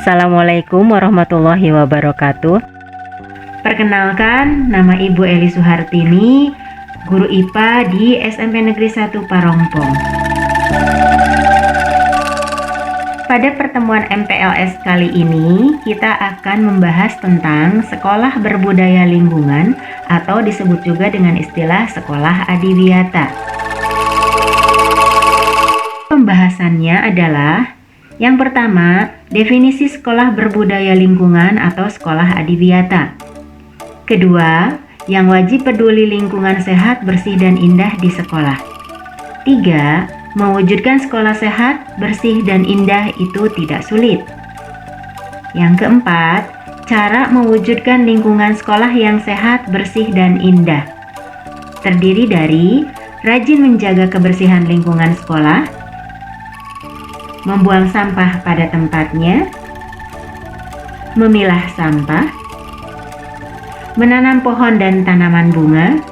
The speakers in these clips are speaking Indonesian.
Assalamualaikum warahmatullahi wabarakatuh. Perkenalkan, nama Ibu Eli Suhartini, guru IPA di SMP Negeri 1 Parongpong. Pada pertemuan MPLS kali ini, kita akan membahas tentang sekolah berbudaya lingkungan atau disebut juga dengan istilah sekolah adiwiyata. Pembahasannya adalah yang pertama, definisi sekolah berbudaya lingkungan atau sekolah adiwiyata. Kedua, yang wajib peduli lingkungan sehat, bersih, dan indah di sekolah. Tiga, mewujudkan sekolah sehat, bersih, dan indah itu tidak sulit. Yang keempat, cara mewujudkan lingkungan sekolah yang sehat, bersih, dan indah. Terdiri dari rajin menjaga kebersihan lingkungan sekolah, membuang sampah pada tempatnya, memilah sampah, menanam pohon dan tanaman bunga,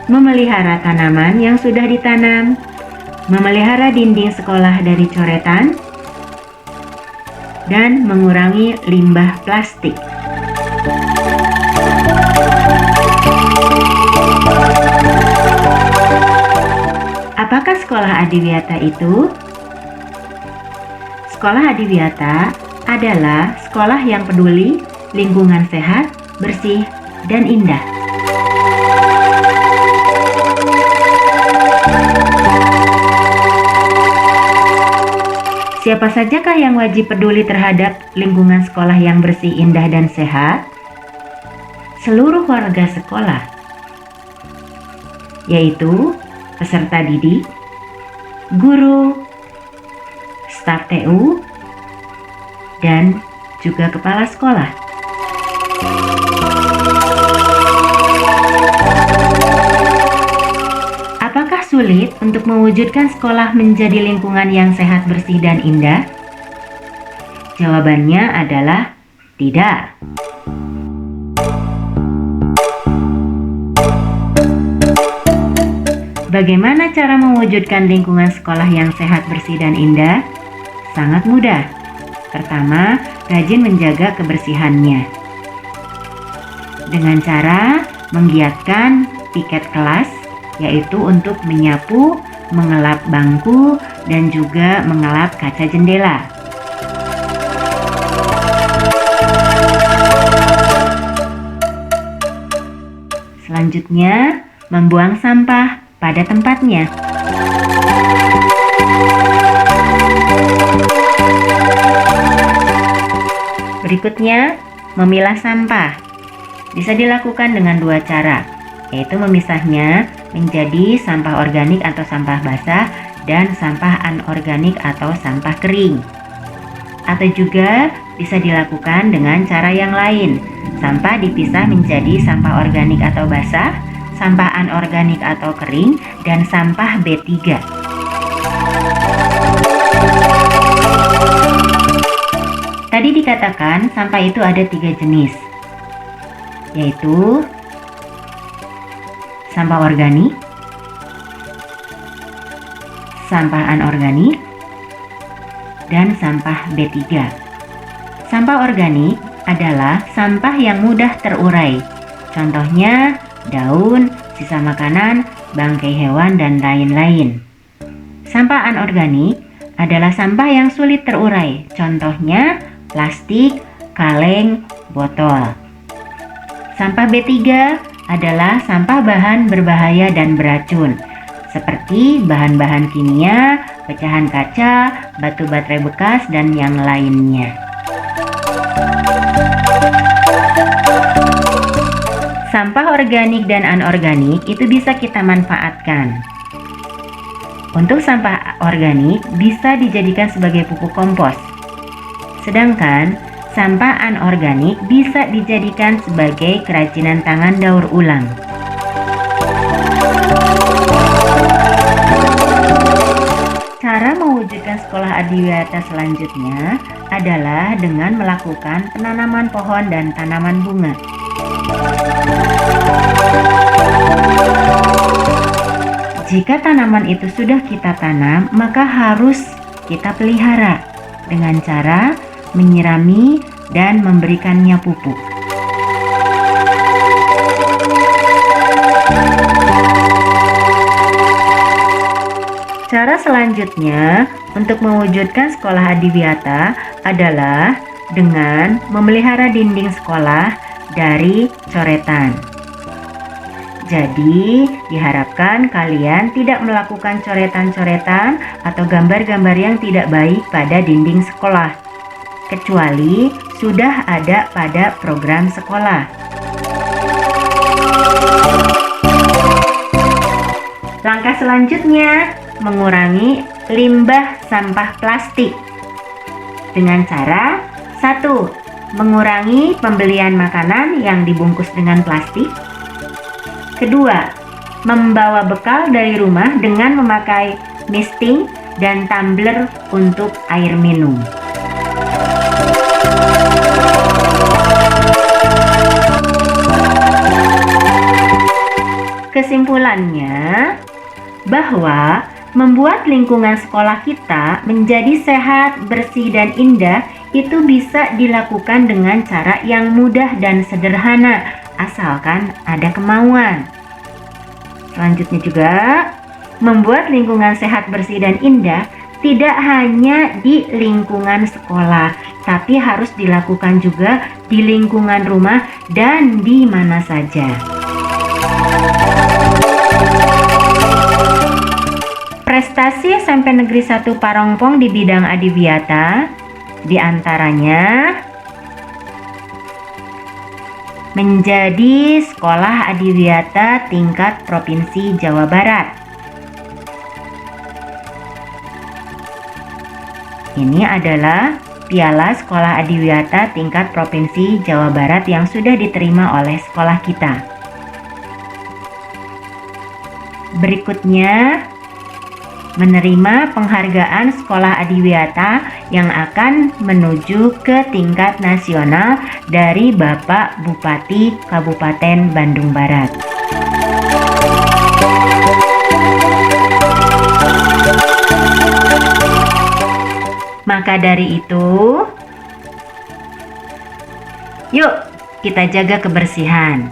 memelihara tanaman yang sudah ditanam, memelihara dinding sekolah dari coretan, dan mengurangi limbah plastik. Apakah sekolah adiwiyata itu? Sekolah adiwiyata adalah sekolah yang peduli lingkungan sehat, bersih, dan indah. Siapa sajakah yang wajib peduli terhadap lingkungan sekolah yang bersih, indah, dan sehat? Seluruh warga sekolah, yaitu peserta didik, guru, staf TU, dan juga kepala sekolah. Apakah sulit untuk mewujudkan sekolah menjadi lingkungan yang sehat, bersih, dan indah? Jawabannya adalah tidak. Bagaimana cara mewujudkan lingkungan sekolah yang sehat, bersih, dan indah? Sangat mudah. Pertama, rajin menjaga kebersihannya dengan cara menggiatkan piket kelas, yaitu untuk menyapu, mengelap bangku, dan juga mengelap kaca jendela. Selanjutnya, membuang sampah pada tempatnya. Berikutnya, memilah sampah. Bisa dilakukan dengan dua cara, yaitu memisahnya menjadi sampah organik atau sampah basah dan sampah anorganik atau sampah kering. Atau juga bisa dilakukan dengan cara yang lain. Sampah dipisah menjadi sampah organik atau basah, sampah anorganik atau kering, dan sampah B3. Tadi dikatakan sampah itu ada 3 jenis, yaitu sampah organik, sampah anorganik, dan sampah B3. Sampah organik adalah sampah yang mudah terurai. Contohnya daun, sisa makanan, bangkai hewan, dan lain-lain. Sampah anorganik adalah sampah yang sulit terurai. Contohnya plastik, kaleng, botol. Sampah B3 adalah sampah bahan berbahaya dan beracun, seperti bahan-bahan kimia, pecahan kaca, batu baterai bekas, dan yang lainnya. Sampah organik dan anorganik itu bisa kita manfaatkan. Untuk sampah organik bisa dijadikan sebagai pupuk kompos. Sedangkan sampah anorganik bisa dijadikan sebagai kerajinan tangan daur ulang. Cara mewujudkan sekolah adiwiyata selanjutnya adalah dengan melakukan penanaman pohon dan tanaman bunga. Jika tanaman itu sudah kita tanam, maka harus kita pelihara dengan cara menyirami, dan memberikannya pupuk. Cara selanjutnya untuk mewujudkan sekolah adiwiyata adalah dengan memelihara dinding sekolah dari coretan. Jadi, diharapkan kalian tidak melakukan coretan-coretan atau gambar-gambar yang tidak baik pada dinding sekolah, kecuali sudah ada pada program sekolah. Langkah selanjutnya, mengurangi limbah sampah plastik dengan cara 1. Mengurangi pembelian makanan yang dibungkus dengan plastik. Kedua, membawa bekal dari rumah dengan memakai misting dan tumbler untuk air minum. Kesimpulannya, bahwa membuat lingkungan sekolah kita menjadi sehat, bersih, dan indah itu bisa dilakukan dengan cara yang mudah dan sederhana, asalkan ada kemauan. Selanjutnya juga, membuat lingkungan sehat, bersih, dan indah tidak hanya di lingkungan sekolah, tapi harus dilakukan juga di lingkungan rumah dan di mana saja. Prestasi SMP Negeri 1 Parongpong di bidang adiwiyata diantaranya menjadi sekolah adiwiyata tingkat Provinsi Jawa Barat. Ini adalah piala sekolah adiwiyata tingkat Provinsi Jawa Barat yang sudah diterima oleh sekolah kita. Berikutnya, menerima penghargaan sekolah adiwiyata yang akan menuju ke tingkat nasional dari Bapak Bupati Kabupaten Bandung Barat. Maka dari itu, yuk kita jaga kebersihan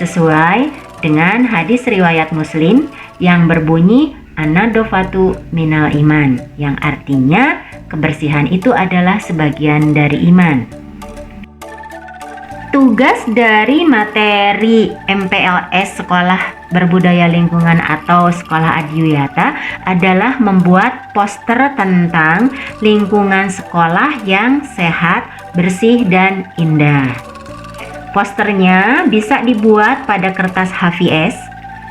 sesuai dengan hadis riwayat Muslim yang berbunyi An-nadhofatu minal iman, yang artinya kebersihan itu adalah sebagian dari iman. Tugas dari materi MPLS Sekolah Berbudaya Lingkungan atau Sekolah Adiwiyata adalah membuat poster tentang lingkungan sekolah yang sehat, bersih, dan indah. Posternya bisa dibuat pada kertas HVS,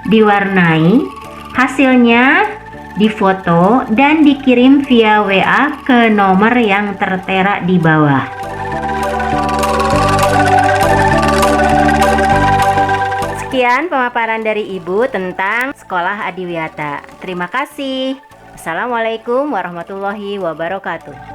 diwarnai, hasilnya difoto dan dikirim via WA ke nomor yang tertera di bawah. Sekian pemaparan dari Ibu tentang Sekolah Adiwiyata. Terima kasih. Assalamualaikum warahmatullahi wabarakatuh.